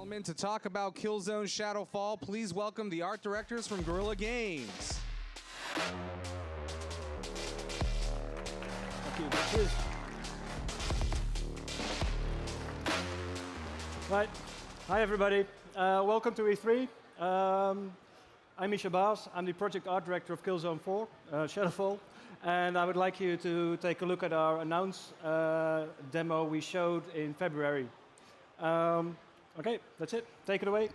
gentlemen, to talk about Killzone Shadowfall, please welcome the art directors from Guerrilla Games. Thank you. Cheers. Right. Hi, everybody. Welcome to E3. I'm Misha Baas. I'm the project art director of Killzone 4, Shadowfall. And I would like you to take a look at our announce demo we showed in February. OK, that's it. Take it away.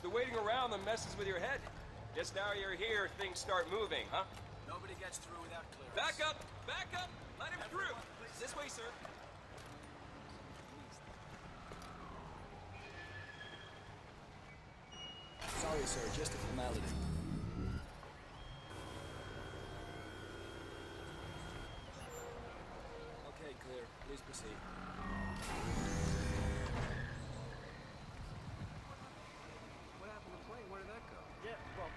The waiting around that messes with your head. Just now you're here, things start moving, huh? Nobody gets through without clearance. Back up! Back up! Let him through! This way, sir. Sorry, sir, just a formality. Okay, clear. Please proceed. What happened to the plane? Where did that go? Yeah, well,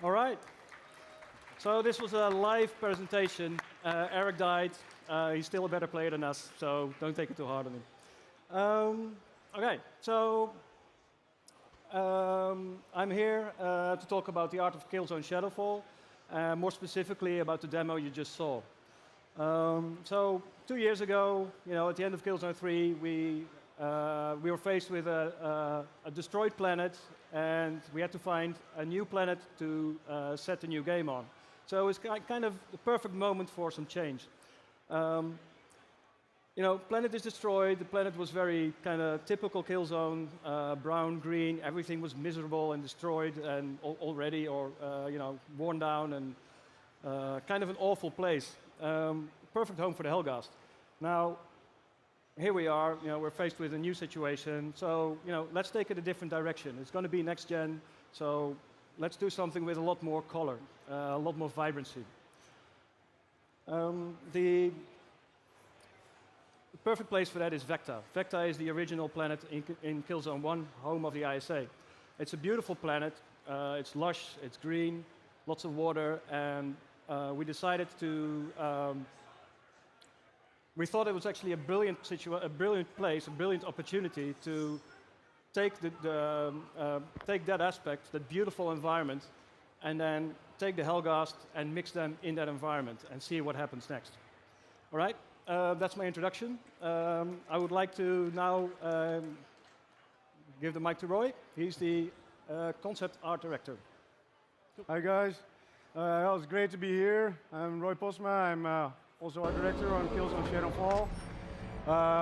All right. So this was a live presentation. Eric died. He's still a better player than us, so don't take it too hard on him. Okay, so I'm here to talk about the art of Killzone Shadowfall, more specifically about the demo you just saw. So 2 years ago, at the end of Killzone 3, we were faced with a destroyed planet, and we had to find a new planet to set the new game on. So it's kind of the perfect moment for some change. Planet is destroyed. The planet was very kind of typical Killzone, brown, green. Everything was miserable and destroyed and already, or worn down, and kind of an awful place. Perfect home for the Helghast. Now, here we are. We're faced with a new situation. So, let's take it a different direction. It's going to be next gen. So, let's do something with a lot more color, a lot more vibrancy. The perfect place for that is Vekta. Vekta is the original planet in Killzone 1, home of the ISA. It's a beautiful planet. It's lush, it's green, lots of water, and we decided to. We thought it was actually a brilliant place, a brilliant opportunity to take take that aspect, that beautiful environment, and then take the Helghast and mix them in that environment and see what happens next. All right, that's my introduction. I would like to now give the mic to Roy. He's the concept art director. Hi guys, it was great to be here. I'm Roy Posma. I'm also art director on Killzone Shadowfall.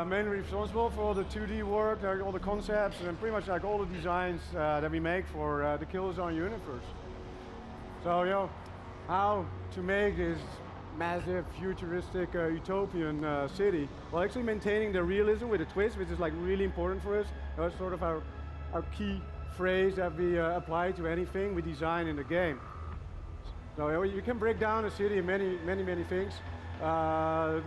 Mainly responsible for all the 2D work, like all the concepts, and pretty much like all the designs that we make for the Killzone universe. So, how to make this massive, futuristic, utopian city, while actually maintaining the realism with a twist, which is like really important for us. That's sort of our key phrase that we apply to anything we design in the game. So you can break down a city in many things. The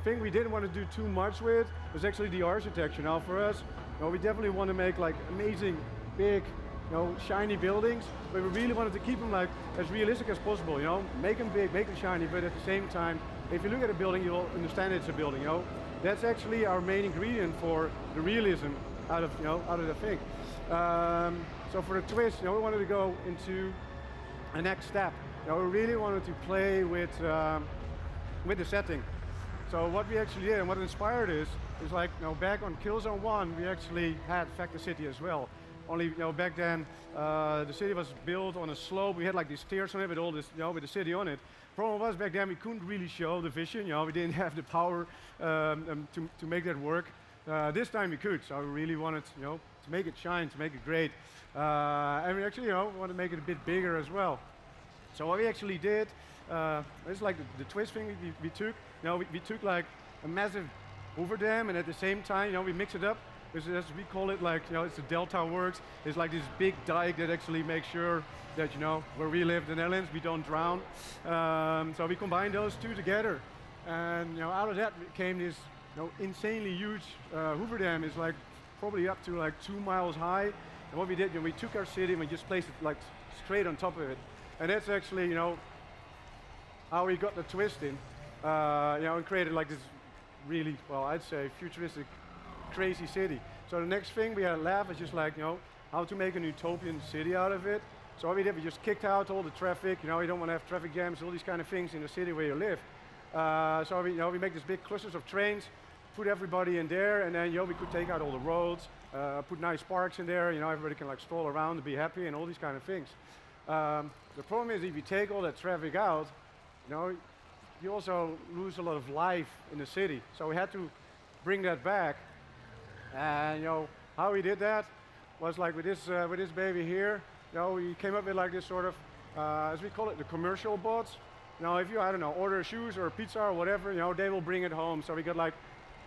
thing we didn't want to do too much with was actually the architecture. Now for us, we definitely want to make like amazing, big, shiny buildings, but we really wanted to keep them like as realistic as possible. Make them big, make them shiny, but at the same time, if you look at a building, you'll understand it's a building. That's actually our main ingredient for the realism out of the thing. So for the twist, we wanted to go into a next step. We really wanted to play with the setting. So what we actually did and what inspired us is like, back on Killzone 1, we actually had Vekta City as well. Only, back then, the city was built on a slope. We had like these stairs on it with all this, with the city on it. Problem was back then we couldn't really show the vision. We didn't have the power to make that work. This time we could. So we really wanted, to make it shine, to make it great, and we actually, want to make it a bit bigger as well. So what we actually did, it's like the twist thing we took. We took like a massive overdam, and at the same time, we mix it up. As we call it, like, it's the Delta works. It's like this big dike that actually makes sure that, where we live in the Netherlands, we don't drown. So we combined those two together, and out of that came this, insanely huge Hoover Dam. Is like probably up to like 2 miles high. And what we did, we took our city and we just placed it like straight on top of it, and that's actually, how we got the twist in, and created like this really, well, I'd say futuristic, crazy city. So the next thing we had a lab is just like, how to make an utopian city out of it. So what we did, we just kicked out all the traffic. You don't want to have traffic jams, all these kind of things in the city where you live. So we make these big clusters of trains, put everybody in there, and then we could take out all the roads, put nice parks in there. Everybody can like stroll around and be happy and all these kind of things. The problem is if you take all that traffic out, you also lose a lot of life in the city. So we had to bring that back. And how we did that was like with this baby here. We came up with like this sort of, as we call it, the commercial bots. If you, I don't know, order shoes or pizza or whatever, they will bring it home. So we got like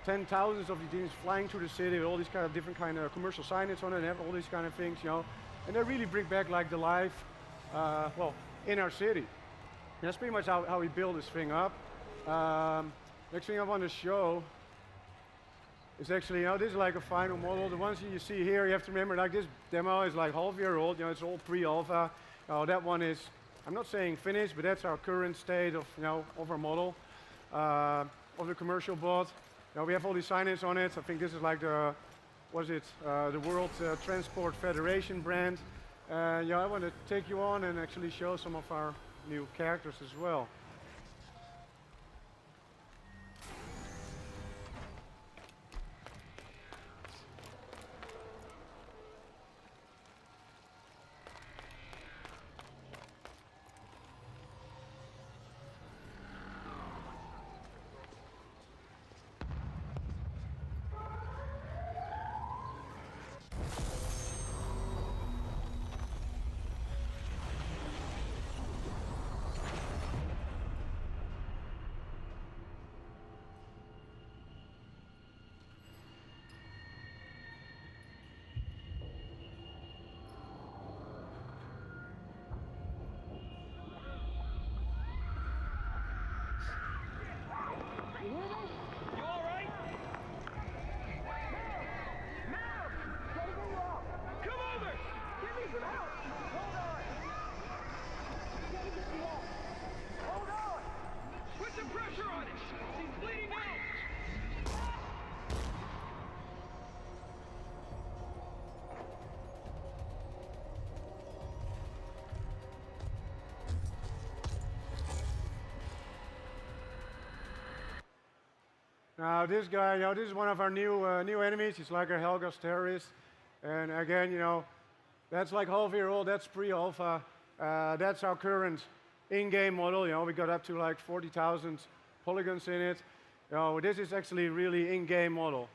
10,000s of these things flying through the city with all these kind of different kind of commercial signage on it and have all these kind of things, and they really bring back like the life, in our city. And that's pretty much how we build this thing up. Next thing I want to show is actually, this is like a final model. The ones you see here, you have to remember, like this demo is like half year old. It's all pre-alpha. That one is I'm not saying finished, but that's our current state of, of our model, of the commercial bot. We have all these signage on it. I think this is like the, the World Transport Federation brand. Yeah, I want to take you on and actually show some of our new characters as well. Now this guy, this is one of our new enemies. He's like a Helghast terrorist, and again, that's like half-year-old. That's pre-alpha. That's our current in-game model. We got up to like 40,000 polygons in it. This is actually really in-game model.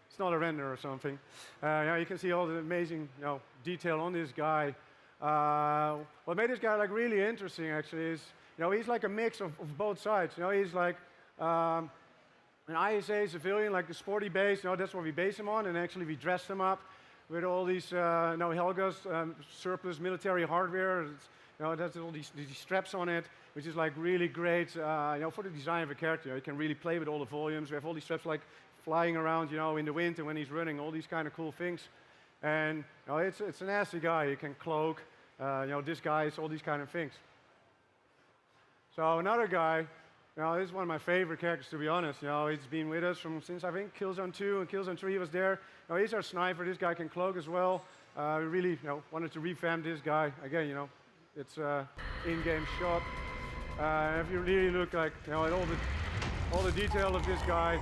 It's not a render or something. You can see all the amazing detail on this guy. What made this guy like really interesting actually is he's like a mix of both sides. He's like an ISA civilian, like the sporty base, that's what we base him on, and actually we dress him up with all these Helghast surplus military hardware. That's all these straps on it, which is like really great, for the design of a character. You can really play with all the volumes. We have all these straps like flying around, in the wind and when he's running, all these kind of cool things. And it's a nasty guy. You can cloak, disguise, all these kind of things. So another guy. This is one of my favorite characters, to be honest. He's been with us since I think Killzone 2 and Killzone 3 was there. He's our sniper. This guy can cloak as well. We really wanted to revamp this guy. Again, it's an in-game shot. If you really look like at all the detail of this guy,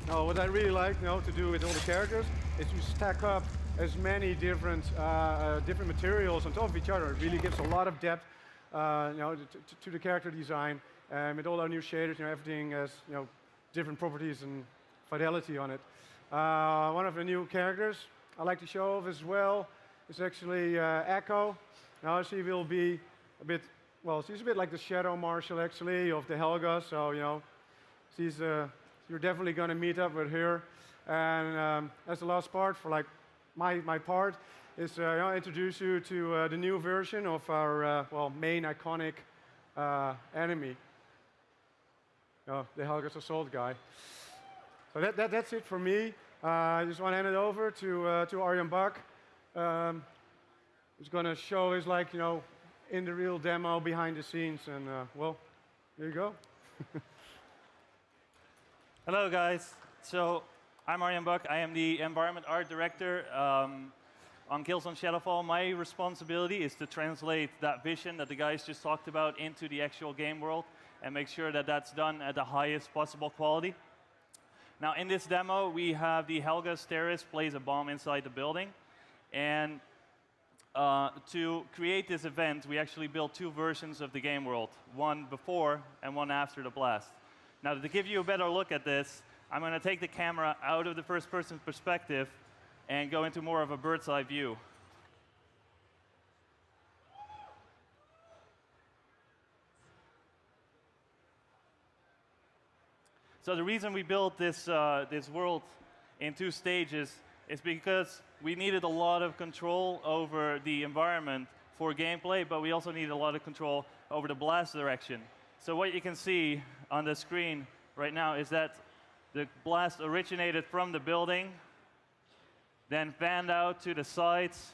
what I really like to do with all the characters is to stack up as many different materials on top of each other. It really gives a lot of depth to the character design. With all our new shaders, everything has different properties and fidelity on it. One of the new characters I like to show off as well is actually Echo. Now she will be a bit, she's a bit like the Shadow Marshal actually of the Helghast. So you're definitely going to meet up with her. And as the last part for like my part is introduce you to the new version of our main iconic enemy. The Helghast Assault guy. So that's it for me. I just want to hand it over to Arjen Bak. He's going to show his in the real demo behind the scenes, and here you go. Hello guys. So I'm Arjen Bak. I am the environment art director on Killzone Shadowfall. My responsibility is to translate that vision that the guys just talked about into the actual game world and make sure that that's done at the highest possible quality. Now, in this demo, we have the Helghast terrorist plays a bomb inside the building. And to create this event, we actually built two versions of the game world, one before and one after the blast. Now, to give you a better look at this, I'm going to take the camera out of the first-person perspective and go into more of a bird's-eye view. So the reason we built this, this world in two stages is because we needed a lot of control over the environment for gameplay, but we also needed a lot of control over the blast direction. So what you can see on the screen right now is that the blast originated from the building, then fanned out to the sides,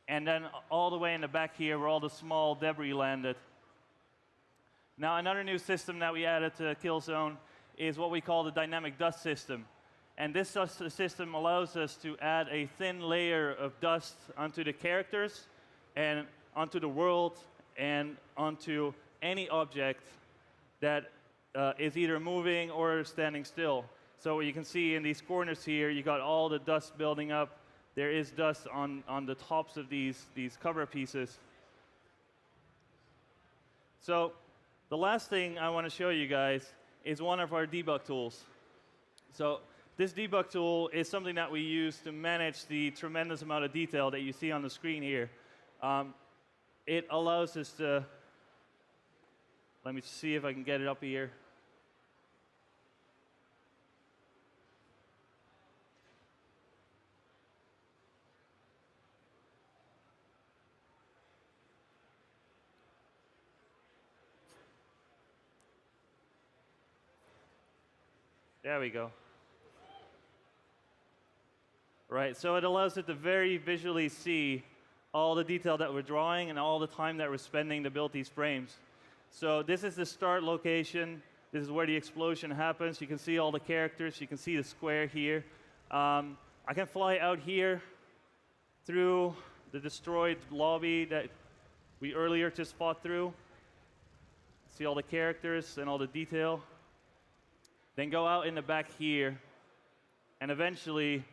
and then all the way in the back here where all the small debris landed. Now, another new system that we added to Killzone is what we call the dynamic dust system. And this system allows us to add a thin layer of dust onto the characters and onto the world and onto any object that is either moving or standing still. So you can see in these corners here, you got all the dust building up. There is dust on the tops of these cover pieces. So the last thing I want to show you guys is one of our debug tools. So this debug tool is something that we use to manage the tremendous amount of detail that you see on the screen here. It allows us to, let me see if I can get it up here. There we go. Right, so it allows it to very visually see all the detail that we're drawing and all the time that we're spending to build these frames. So this is the start location. This is where the explosion happens. You can see all the characters. You can see the square here. I can fly out here through the destroyed lobby that we earlier just fought through. See all the characters and all the detail. Then go out in the back here, and eventually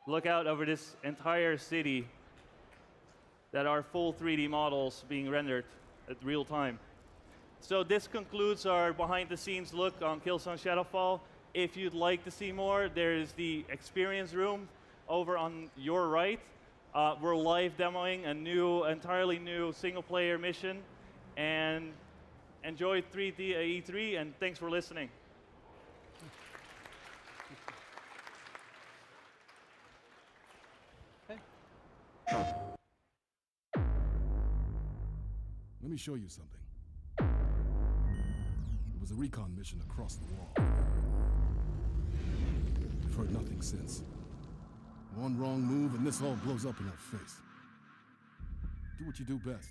look out over this entire city that are full 3D models being rendered at real time. So this concludes our behind-the-scenes look on Killzone Shadowfall. If you'd like to see more, there is the experience room over on your right. We're live demoing a entirely new single-player mission, and enjoy E3, and thanks for listening. Let me show you something. It was a recon mission across the wall. We've heard nothing since. One wrong move and this all blows up in our face. Do what you do best.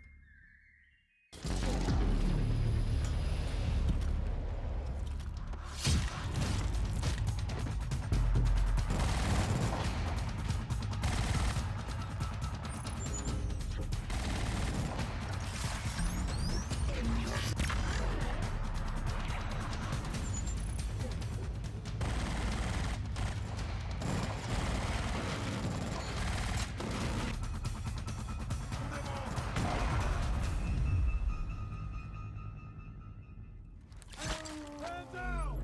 Down!